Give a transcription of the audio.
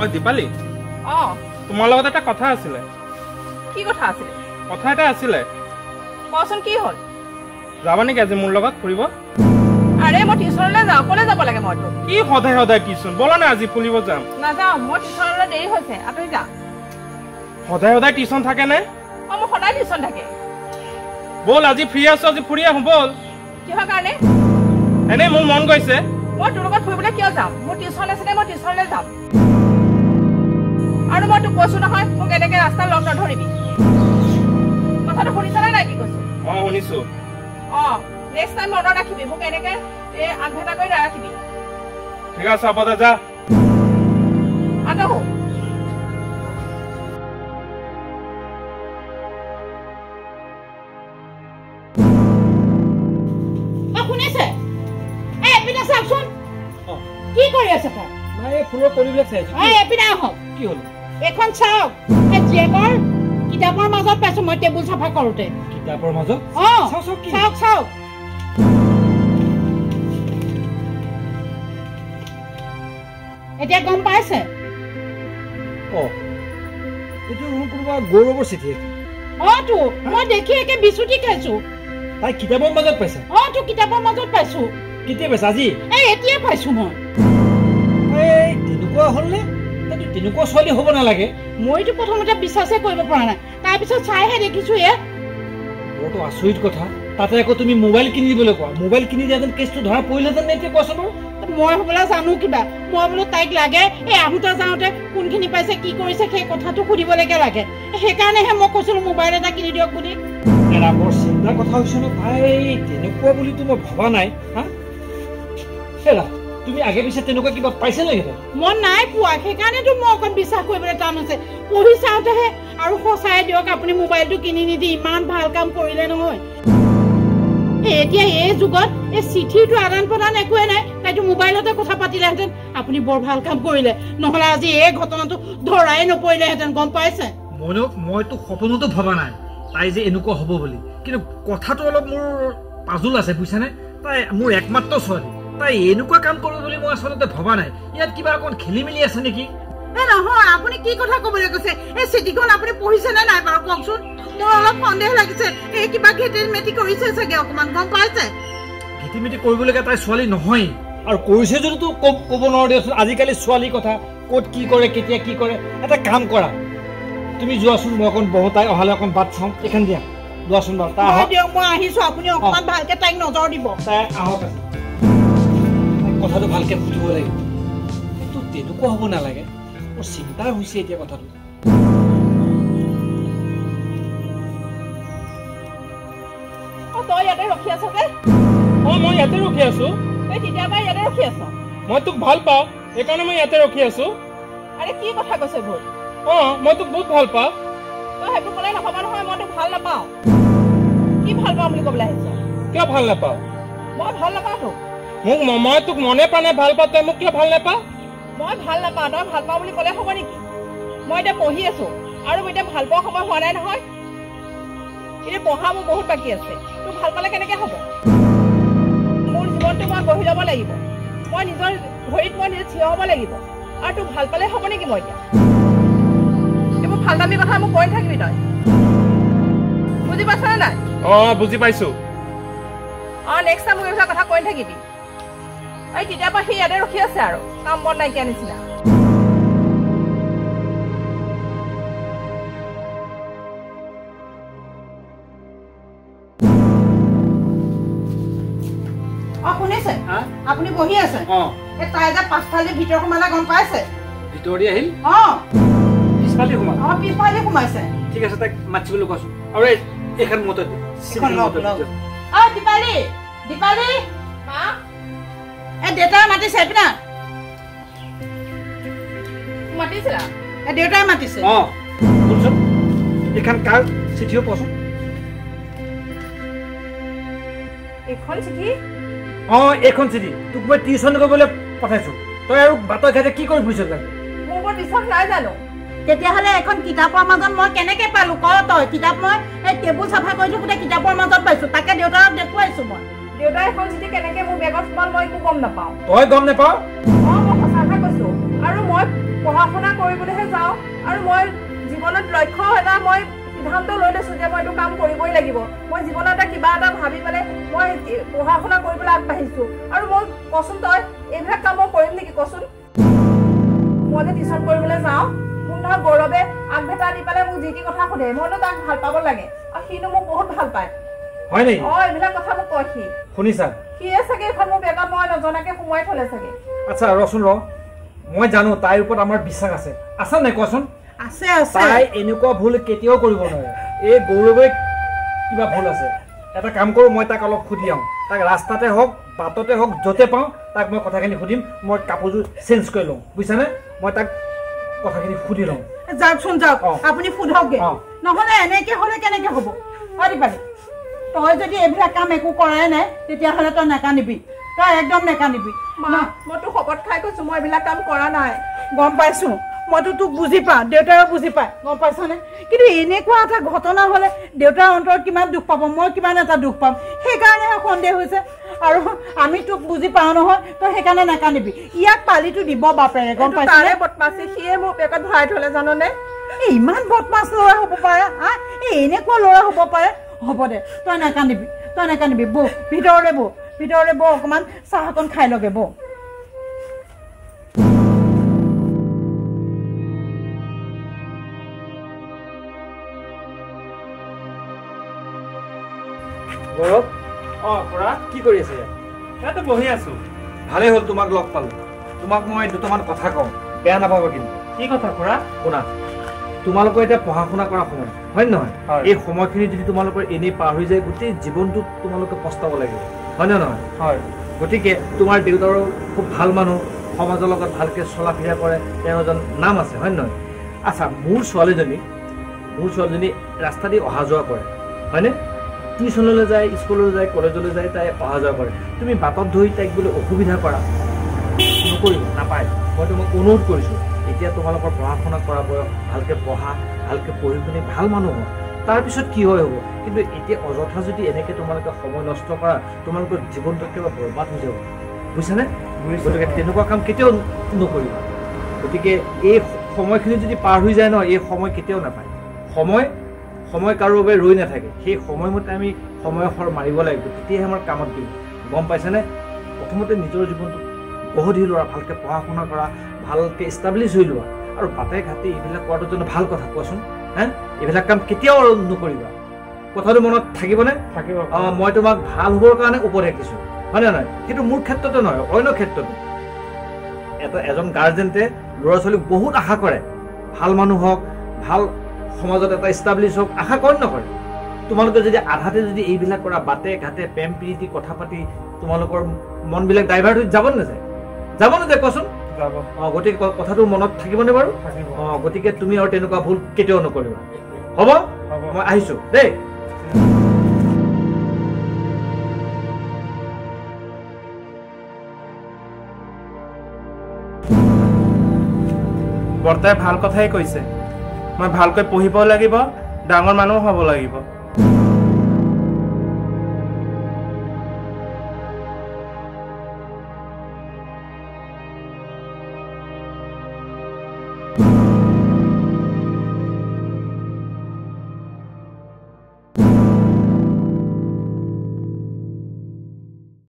ও দীপালি তোমাৰ লগত এটা কথা আছিলে কি কথা আছিলে কথা এটা আছিলে কোৱাচোন কি হ'ল যাবা নেকি আজি মোৰ লগত ফুৰিব আৰে মই টিউচনলৈ যাওঁ কলে যাব লাগে মইতো কি সদায় সদায় টিউচন বলা না আজি ফুৰিব যাম নাযাওঁ মই টিউচনলৈ দেৰি হৈছে আঁতৰি যা সদায় সদায় টিউচন থাকে নে মোৰ সদায় টিউচন থাকে বল আজি ফ্ৰী আছো আজি ফুৰি আহোঁ বল কিহৰ কাৰণে এনে মোৰ মন গৈছে মই তোৰ লগত ফুৰিবলৈ কিয় যাম মোৰ টিউচন আছে মই টিউচনলৈ যাম আৰু মই তোক কৈছো নহয় মোক এনেকে ৰাস্তা লগ নধৰিবি কথাটো শুনিছানে নাই কি কৈছো শুনিছো নেক্সট টাইম মনত ৰাখিবি মোক এনেকে আগভেটা কৰি নাৰাখিবি ঠিক আছে হ'ব দে যা আদহো শুনিছে এপিনে চাওকচোন কি কৰি আছে তাই নাই ফুলৰ কলিবিলাক চাইছো এপিনে আহক কি হ'ল এখন চাওক জীয়েকৰ কিতাপৰ মাজত পাইছো মই টেবুল চাফা কৰোতে কিতাপৰ মাজত চাওক চাওক এতিয়া গম পাইছে এইটো কোনোবা গৌৰৱৰ চিঠি তো মই দেখি একে বিচুতি খাইছো তাই কিতাপৰ মাজত পাইছা তো কিতাপৰ মাজত পাইছো কেতিয়া পাইছা আজি এতিয়া পাইছো মই তেনেকুৱা হ'লনে তেনেকুৱা ছোৱালী হ'ব নালাগে মইতো প্ৰথমতে বিশ্বাসে কৰিব পৰা নাই তাৰপিছত চাইহে দেখিছো বৰটো আচৰিত কথা তাতে আকৌ তুমি মোবাইল কিনি দিবলৈ কোৱা মোবাইল কিনি দিয়াহেঁতেন কেছটো ধৰা পৰিলেহেঁতেন নে এতিয়া কোৱাচোন মই হ'বলৈ জানো কিবা মই বোলো তাইক লাগে আহোঁতে যাওঁতে কোনখিনি পাইছে কি কৰিছে সেই কথাটো সুধিবলৈকে লাগে সেইকাৰণেহে মই কৈছিলো মোবাইল এটা কিনি দিয়ক বুলি বৰ চিন্তাৰ কথা হৈছে ন ভাই তেনেকুৱা বুলিতো মই ভবা নাই হা তুমি আগে পিছে তেনেকুৱা কিবা পাইছে নেকি মই নাই পোৱা সেইকাৰণেতো মই অকণ বিশ্বাস কৰিবলৈ টান আছে পঢ়ি চাওঁতেহে আৰু সঁচাই দিয়ক আপুনি মোবাইলটো কিনি নিদি ইমান ভাল কাম কৰিলে নহয় এতিয়া এই যুগত এই চিঠিটো আদান প্ৰদান একোৱে নাই তাইতো মোবাইলতে কথা পাতিলেহেঁতেন আপুনি বৰ ভাল কাম কৰিলে নহ'লে আজি এই ঘটনাটো ধৰাই নপৰিলেহেঁতেন গম পাইছে মইতো সপোনতো ভবা নাই তাই যে এনেকুৱা হ'ব বুলি কিন্তু কথাটো অলপ মোৰ পাজুল আছে বুজিছানে তাই মোৰ একমাত্ৰ ছোৱালী তাই এনেকুৱা কাম কৰিব বুলি মই আচলতে ভবা নাই ইয়াত কিবা অকণ খেলি মেলি আছে নেকি নহয় আপুনি কি কথা ক'বলৈ কৈছে এই চিঠিখন আপুনি পঢ়িছে নে নাই বাৰু কওকচোন মোৰ অলপ সন্দেহ লাগিছে এই কিবা ঘেটি মেটি কৰিছে চাগে অকমান গম পাইছে ঘেটি মেটি কৰিবলগীয়া তাই ছোৱালী নহয় আৰু কৰিছে যদিতো ক'ব নোৱাৰো দিয়কচোন আজিকালি ছোৱালীৰ কথা ক'ত কি কৰে কেতিয়া কি কৰে এটা কাম কৰা তুমি যোৱাচোন মই অকণ বহু তাই অহালে অকণ বাট চাওঁ এইখন দিয়া যোৱাচোন বাৰু তাই দিয়ক মই আহিছো আপুনি অকমান ভালকে তাইক নজৰ দিব তাই আহক কথাটো ভালকে বুজিব লাগিব কিন্তু তেনেকুৱা হ'ব নালাগে মোৰ চিন্তা হৈছে এতিয়া কথাটো তই ইয়াতে ৰখি আছ যে মই ইয়াতে ৰখি আছো তেতিয়াৰ পৰা ইয়াতে ৰখি আছ মই তোক ভাল পাওঁ সেইকাৰণে মই ইয়াতে ৰখি আছো আৰে কি কথা কৈছে ভুল মই তোক বহুত ভাল পাওঁ তই সেইটো ক'লে নহ'ব নহয় মই তোক ভাল নাপাওঁ কি ভাল পাওঁ বুলি ক'বলৈ আহিছ কিয় ভাল নাপাওঁ মই ভাল নাপাওঁ তোক মই তোক মনে প্ৰাণে ভাল পাওঁ তই মোক কিয় ভাল নাপাওঁ মই ভাল নাপাওঁ তই ভাল পাওঁ বুলি ক'লে হ'ব নেকি মই এতিয়া পঢ়ি আছো আৰু এতিয়া ভাল পোৱা সময় হোৱা নাই নহয় এতিয়া পঢ়া মোৰ বহুত বাকী আছে তোক ভাল পালে কেনেকে হ'ব মোৰ জীৱনটো মই গঢ়ি ল'ব লাগিব মই নিজৰ ভৰিত মই নিজে থিয় হ'ব লাগিব আৰু তোক ভাল পালে হ'ব নেকি মই এতিয়া এইবোৰ ভাল দামী কথা মোক কৈ থাকিবি তই বুজি পাইছনে নাই বুজি পাইছো নেক্সট টাইম মোক এইবিলাক কথা কৈ থাকিবি তেতিয়াৰ পৰা সি ইয়াতে ৰখি আছে আৰু কাম বন নাইকিয়া নিচিনা শুনিছে আপুনি বহি আছে তাই যে পাছফালে ভিতৰ সোমালে গম পাইছে ভিতৰতে আহিল পিছফালে সোমাইছে ঠিক আছে তাইক মাতিবলৈ কোৱাচোন আৰু এইখন মতে দীপালি দীপালি দেউতাই মাতিছে পিনা মাতিছিলা দেউতাই মাতিছে এইখন কাৰ চিঠিও কোৱাচোন এইখন চিঠি এইখন চিঠি তোক মই টিউচন কৰিবলৈ পঠাইছো তই আৰু বাটৰ ঘাটে কি কৰি ফুৰিছ মোৰ ওপৰত বিশ্বাস নাই জানো তেতিয়াহ'লে এখন কিতাপৰ মাজত মই কেনেকে পালো ক তই কিতাপ মই এই টেবুল চাফা কৰি থাকোঁতে কিতাপৰ মাজত পাইছো তাকে দেউতাক দেখুৱাইছো মই দেউতাই এখন চিঠি কেনেকে মোৰ বেগত সোমাল মই একো গম নাপাওঁ তই গম নাপাওঁ মই সঁচা কথা কৈছো আৰু মই পঢ়া শুনা কৰিবলৈহে যাওঁ আৰু মই জীৱনত লক্ষ্য এটা মই সিদ্ধান্ত লৈ লৈছোঁ যে মই এইটো কাম কৰিবই লাগিব। মই জীৱনত এটা কিবা এটা ভাবি পেলাই মই পঢ়া শুনা কৰিবলৈ আগবাঢ়িছোঁ। আৰু মই কচোন তই এইবিলাক কাম মই কৰিম নেকি কচোন? মই যে টিউশ্যন কৰিবলৈ যাওঁ মোক নহয় গৌৰৱে আগভেটা দি পেলাই মোক যি টি কথা সোধে। মইতো তাক ভাল পাব লাগে আৰু সিনো মোক বহুত ভাল পায়। হয় নেকি? এইবিলাক কথা মোক কয় সি। শুনিছা? সিয়ে চাগে এখন মোৰ বেগত মই নজনাকে সোমোৱাই থলে চাগে। আচ্ছা ৰচোন মই জানো তাইৰ ওপৰত আমাৰ বিশ্বাস আছে। আছা নাই কোৱাচোন? আছে আছে। তাই এনেকুৱা ভুল কেতিয়াও কৰিব নোৱাৰে। এই গৌৰৱে কিবা ভুল আছে। এটা কাম কৰোঁ, মই তাক অলপ সুধি আহোঁ। তাক ৰাস্তাতে হওক বাটতে হওক য'তে পাওঁ তাক মই কথাখিনি সুধিম। মই কাপোৰযোৰ চেঞ্জ কৰি লওঁ, বুজিছানে? মই তাক কথাখিনি সুধি লওঁ। যাওকচোন যাওক, আপুনি সোধকগে। নহ'লে এনেকে হ'লে কেনেকে হ'ব? দীপালি তই যদি এইবিলাক কাম একো কৰাই নাই তেতিয়াহ'লে তই নাকান্দিবি, তই একদম নাকান্দিবি। মইতো শপত খাই কৈছোঁ মই এইবিলাক কাম কৰা নাই। গম পাইছোঁ, মইতো তোক বুজি পাওঁ, দেউতাও বুজি পায়, গম পাইছনে? কিন্তু এনেকুৱা এটা ঘটনা হ'লে দেউতাৰ অন্তৰত কিমান দুখ পাব, মই কিমান এটা দুখ পাম। সেইকাৰণেহে সন্দেহ হৈছে। আৰু আমি তোক বুজি পাওঁ নহয়, তই সেইকাৰণে নাকান্দিবি। ইয়াক পালিটো দিব বাপেৰে, গম পাইছনে? বদমাছি সিয়ে মোক পেটত ভৰাই থলে জাননে? ইমান বদমাছ ল'ৰা হ'ব পাৰে, এনেকুৱা ল'ৰা হ'ব পাৰে? হ'ব দে, তই নাকান্দিবি, তই নাকান্দিবি। বৌ ভিতৰলৈ বৌ, ভিতৰলৈ বৌ, অকণমান চাহ অকণ খাই লগে বৌ। গৌৰৱ খুৰা কি কৰি আছে? ইয়াতে বহি আছো। ভালেই হ'ল তোমাক লগ পালোঁ। তোমাক মই দুটামান কথা কওঁ, বেয়া নাপাব কিন্তু। কি কথা খুৰা? শুনা, তোমালোকৰ এতিয়া পঢ়া শুনা কৰা সময়, হয় নে নহয়? এই সময়খিনি যদি তোমালোকৰ এনেই পাৰ হৈ যায় গোটেই জীৱনটোত তোমালোকে পস্তাব লাগিব, হয় নে নহয়? হয়। গতিকে তোমাৰ দেউতাৰো খুব ভাল মানুহ, সমাজৰ লগত ভালকৈ চলা ফিৰা কৰে, তেওঁ এজন নাম আছে, হয় নে নহয়? আচ্ছা, মোৰ ছোৱালীজনী ৰাস্তা দি অহা যোৱা কৰে, হয়নে? টিউশ্যনলৈ যায়, স্কুললৈ যায়, কলেজলৈ যায়, তাই অহা যোৱা কৰে। তুমি বাটত ধৰি তাইক বোলে অসুবিধা কৰা, নকৰিব, নাপায়। মই তোমাক অনুৰোধ কৰিছোঁ, এতিয়া তোমালোকৰ পঢ়া শুনা কৰা বয়স, ভালকৈ পঢ়া, ভালকৈ পঢ়ি শুনি ভাল মানুহ হয়, তাৰপিছত কি হয় হ'ব। কিন্তু এতিয়া অযথা যদি এনেকৈ তোমালোকে সময় নষ্ট কৰা, তোমালোকৰ জীৱনটো একেবাৰে বৰবাদ হৈ যাব, বুজিছানে? গতিকে তেনেকুৱা কাম কেতিয়াও নকৰিবা। গতিকে এই সময়খিনি যদি পাৰ হৈ যায় ন, এই সময় কেতিয়াও নাপায়। সময় কাৰো বাবে ৰৈ নাথাকে। সেই সময়মতে আমি সময়ৰ মাৰিব লাগিব, তেতিয়াহে আমাৰ কামত দিম, গম পাইছেনে? প্ৰথমতে নিজৰ জীৱনটো গঢ় দি লোৱা, ভালকৈ পঢ়া শুনা কৰা, ভালকৈ ইষ্টাব্লিছ হৈ লোৱা। আৰু বাটে ঘাটে এইবিলাক কৰাটো যেন ভাল কথা, কোৱাচোন? এইবিলাক কাম কেতিয়াও নকৰিবা। কথাটো মনত থাকিবনে? থাকিব। মই তোমাক ভাল হ'বৰ কাৰণে উপদেশ দিছোঁ, হয় নে নহয়? কিন্তু মোৰ ক্ষেত্ৰতে নহয়, অন্য ক্ষেত্ৰতো এজন গাৰ্জেণ্টে ল'ৰা ছোৱালীক বহুত আশা কৰে, ভাল মানুহ হওক, ভাল সমাজত এটা ইষ্টাব্লিছ হওক, আশা কৰে নকৰে? তোমালোকে যদি আধাতে যদি এইবিলাক কৰা, বাটে ঘাটে প্ৰেম প্ৰীতি কথা পাতি তোমালোকৰ মনবিলাক ডাইভাৰ্ট হৈ যাব নাযায়? যাব নাযায় কোৱাচোন? যাব। গতিকে কথাটো মনত থাকিবনে বাৰু? থাকিব। গতিকে তুমি আৰু তেনেকুৱা ভুল কেতিয়াও নকৰিবা, হ'ব? মই আহিছোঁ দেই। বৰ্তাই ভাল কথাই কৈছে। মই ভালকৈ পঢ়িব লাগিব, ডাঙৰ মানুহ হ'ব লাগিব।